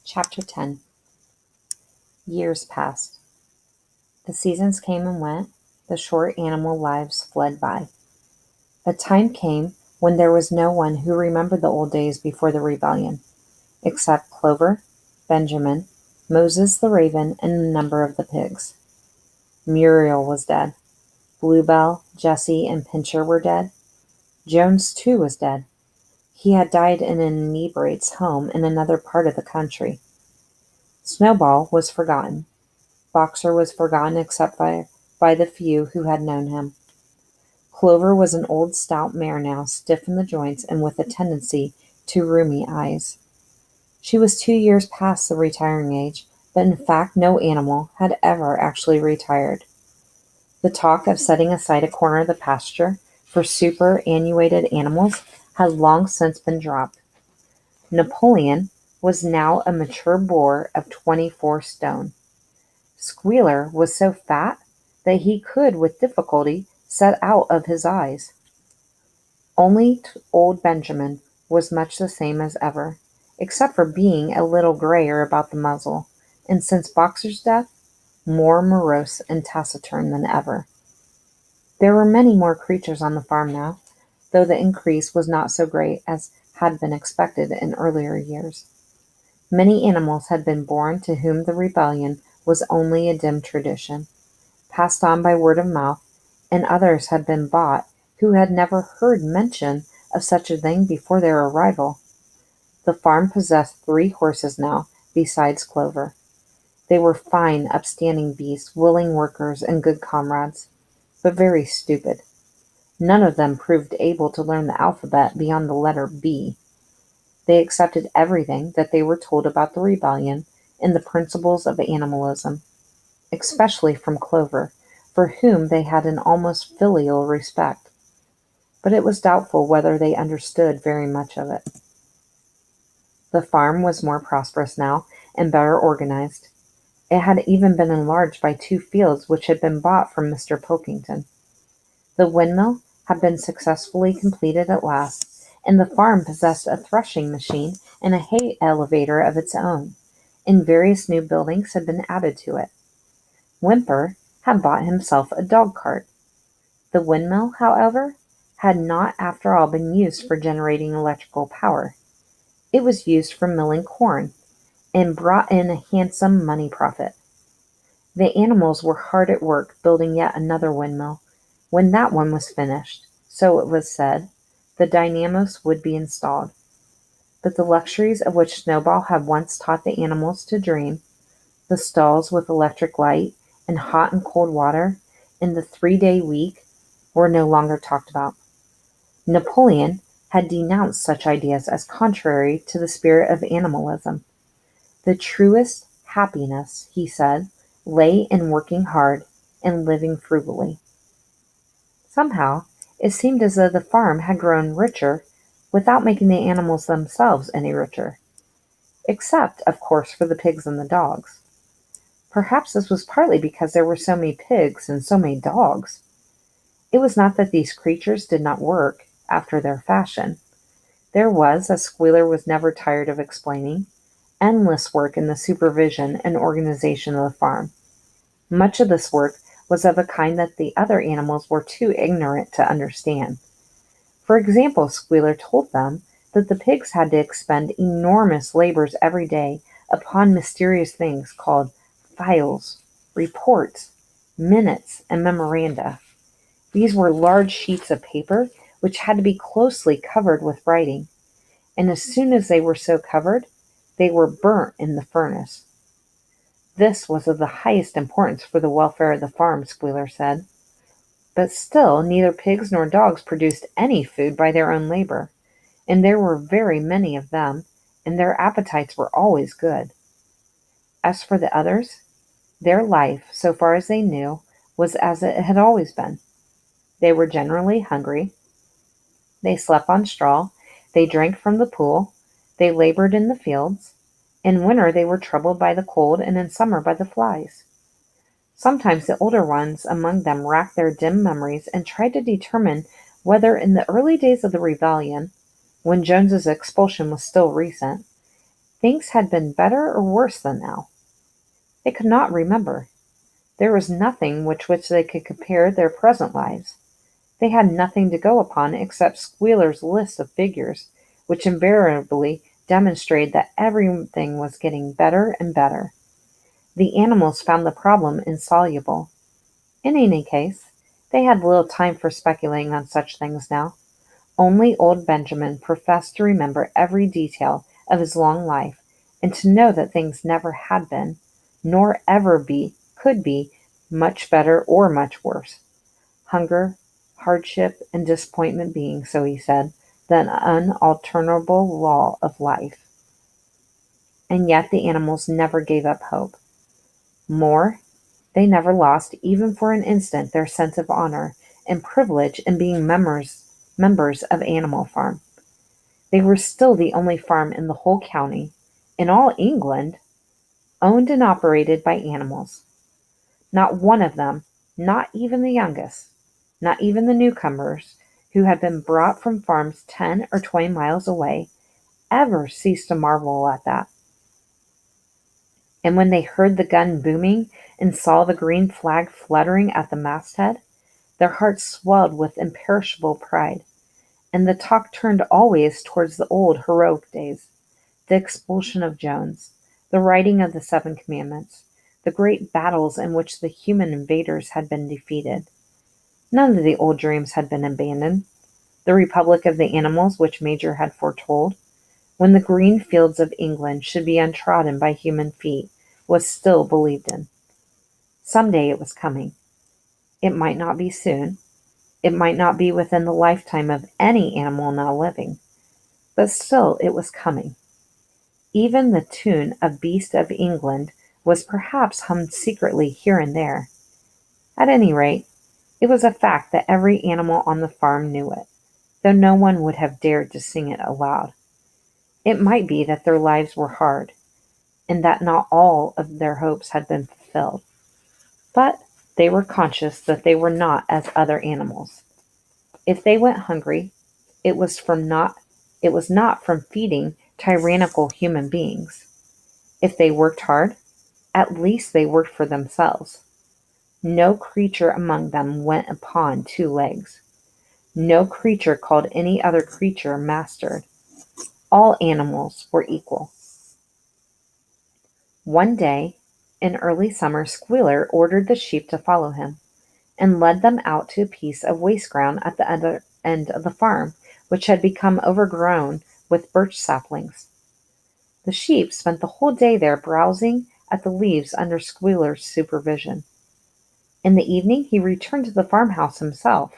Chapter 10. Years passed. The seasons came and went. The short animal lives fled by. A time came when there was no one who remembered the old days before the rebellion, except Clover, Benjamin, Moses the raven, and a number of the pigs. Muriel was dead. Bluebell, Jessie, and Pincher were dead. Jones, too, was dead. He had died in an inebriate's home in another part of the country. Snowball was forgotten. Boxer was forgotten except by the few who had known him. Clover was an old stout mare now, stiff in the joints and with a tendency to rheumy eyes. She was 2 years past the retiring age, but in fact no animal had ever actually retired. The talk of setting aside a corner of the pasture for superannuated animals had long since been dropped. Napoleon was now a mature boar of 24 stone. Squealer was so fat that he could with difficulty set out of his eyes. Only old Benjamin was much the same as ever, except for being a little grayer about the muzzle, and since Boxer's death, more morose and taciturn than ever. There were many more creatures on the farm now, though the increase was not so great as had been expected in earlier years. Many animals had been born to whom the rebellion was only a dim tradition, passed on by word of mouth, and others had been bought who had never heard mention of such a thing before their arrival. The farm possessed 3 horses now, besides Clover. They were fine, upstanding beasts, willing workers, and good comrades, but very stupid. None of them proved able to learn the alphabet beyond the letter B. They accepted everything that they were told about the rebellion and the principles of animalism, especially from Clover, for whom they had an almost filial respect. But it was doubtful whether they understood very much of it. The farm was more prosperous now and better organized. It had even been enlarged by 2 fields which had been bought from Mr. Pilkington. The windmill had been successfully completed at last, and the farm possessed a threshing machine and a hay elevator of its own, and various new buildings had been added to it. Whymper had bought himself a dog-cart. The windmill, however, had not after all been used for generating electrical power. It was used for milling corn, and brought in a handsome money profit. The animals were hard at work building yet another windmill. When that one was finished, so it was said, the dynamos would be installed. But the luxuries of which Snowball had once taught the animals to dream, the stalls with electric light, and hot and cold water, and the 3-day week, were no longer talked about. Napoleon had denounced such ideas as contrary to the spirit of animalism. The truest happiness, he said, lay in working hard and living frugally. Somehow, it seemed as though the farm had grown richer without making the animals themselves any richer, except, of course, for the pigs and the dogs. Perhaps this was partly because there were so many pigs and so many dogs. It was not that these creatures did not work after their fashion. There was, as Squealer was never tired of explaining, endless work in the supervision and organization of the farm. Much of this work was of a kind that the other animals were too ignorant to understand. For example, Squealer told them that the pigs had to expend enormous labors every day upon mysterious things called files, reports, minutes, and memoranda. These were large sheets of paper which had to be closely covered with writing, and as soon as they were so covered, they were burnt in the furnace. This was of the highest importance for the welfare of the farm, Squealer said. But still neither pigs nor dogs produced any food by their own labor, and there were very many of them, and their appetites were always good. As for the others, their life, so far as they knew, was as it had always been. They were generally hungry. They slept on straw. They drank from the pool. They labored in the fields. In winter they were troubled by the cold, and in summer by the flies. Sometimes the older ones among them racked their dim memories and tried to determine whether in the early days of the rebellion, when Jones's expulsion was still recent, things had been better or worse than now. They could not remember. There was nothing with which they could compare their present lives. They had nothing to go upon except Squealer's list of figures, which invariably demonstrated that everything was getting better and better. The animals found the problem insoluble. In any case, they had little time for speculating on such things now. Only old Benjamin professed to remember every detail of his long life, and to know that things never had been, nor ever could be, much better or much worse. Hunger, hardship, and disappointment being, so he said, the unalterable law of life. And yet the animals never gave up hope. More, they never lost, even for an instant, their sense of honor and privilege in being members of Animal Farm. They were still the only farm in the whole county, in all England, owned and operated by animals. Not one of them, not even the youngest, not even the newcomers who had been brought from farms 10 or 20 miles away, ever ceased to marvel at that. And when they heard the gun booming and saw the green flag fluttering at the masthead, their hearts swelled with imperishable pride, and the talk turned always towards the old heroic days, the expulsion of Jones, the writing of the Seven Commandments, the great battles in which the human invaders had been defeated. None of the old dreams had been abandoned. The Republic of the Animals, which Major had foretold, when the green fields of England should be untrodden by human feet, was still believed in. Some day it was coming. It might not be soon. It might not be within the lifetime of any animal now living. But still it was coming. Even the tune of Beast of England was perhaps hummed secretly here and there. At any rate, it was a fact that every animal on the farm knew it, though no one would have dared to sing it aloud. It might be that their lives were hard, and that not all of their hopes had been fulfilled. But they were conscious that they were not as other animals. If they went hungry, it was not from feeding tyrannical human beings. If they worked hard, at least they worked for themselves. No creature among them went upon 2 legs. No creature called any other creature mastered. All animals were equal. One day, in early summer, Squealer ordered the sheep to follow him, and led them out to a piece of waste ground at the other end of the farm, which had become overgrown with birch saplings. The sheep spent the whole day there browsing at the leaves under Squealer's supervision. In the evening he returned to the farmhouse himself,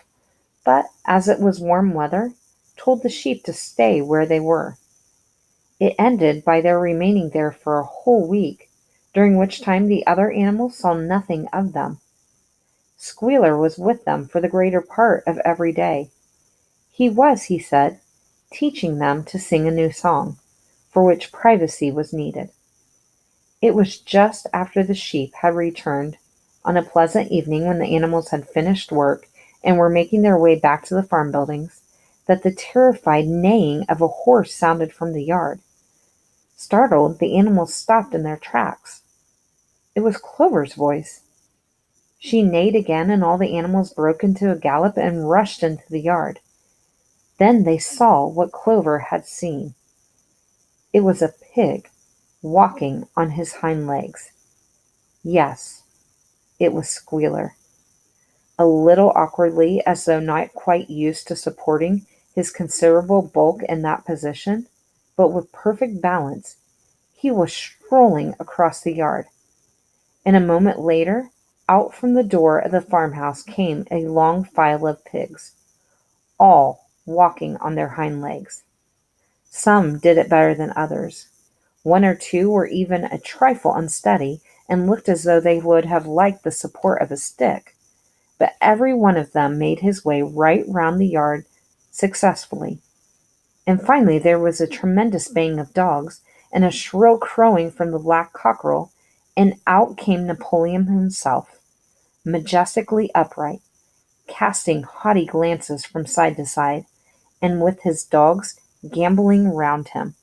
but, as it was warm weather, told the sheep to stay where they were. It ended by their remaining there for a whole week, during which time the other animals saw nothing of them. Squealer was with them for the greater part of every day. He was, he said, teaching them to sing a new song, for which privacy was needed. It was just after the sheep had returned, on a pleasant evening when the animals had finished work and were making their way back to the farm buildings, that the terrified neighing of a horse sounded from the yard. Startled, the animals stopped in their tracks. It was Clover's voice. She neighed again, and all the animals broke into a gallop and rushed into the yard. Then they saw what Clover had seen. It was a pig walking on his hind legs. Yes, it was Squealer. A little awkwardly, as though not quite used to supporting his considerable bulk in that position, but with perfect balance, he was strolling across the yard. And a moment later, out from the door of the farmhouse came a long file of pigs, all walking on their hind legs. Some did it better than others. 1 or 2 were even a trifle unsteady and looked as though they would have liked the support of a stick. But every one of them made his way right round the yard successfully. And finally there was a tremendous baying of dogs and a shrill crowing from the black cockerel, and out came Napoleon himself, majestically upright, casting haughty glances from side to side, and with his dogs gambolling round him.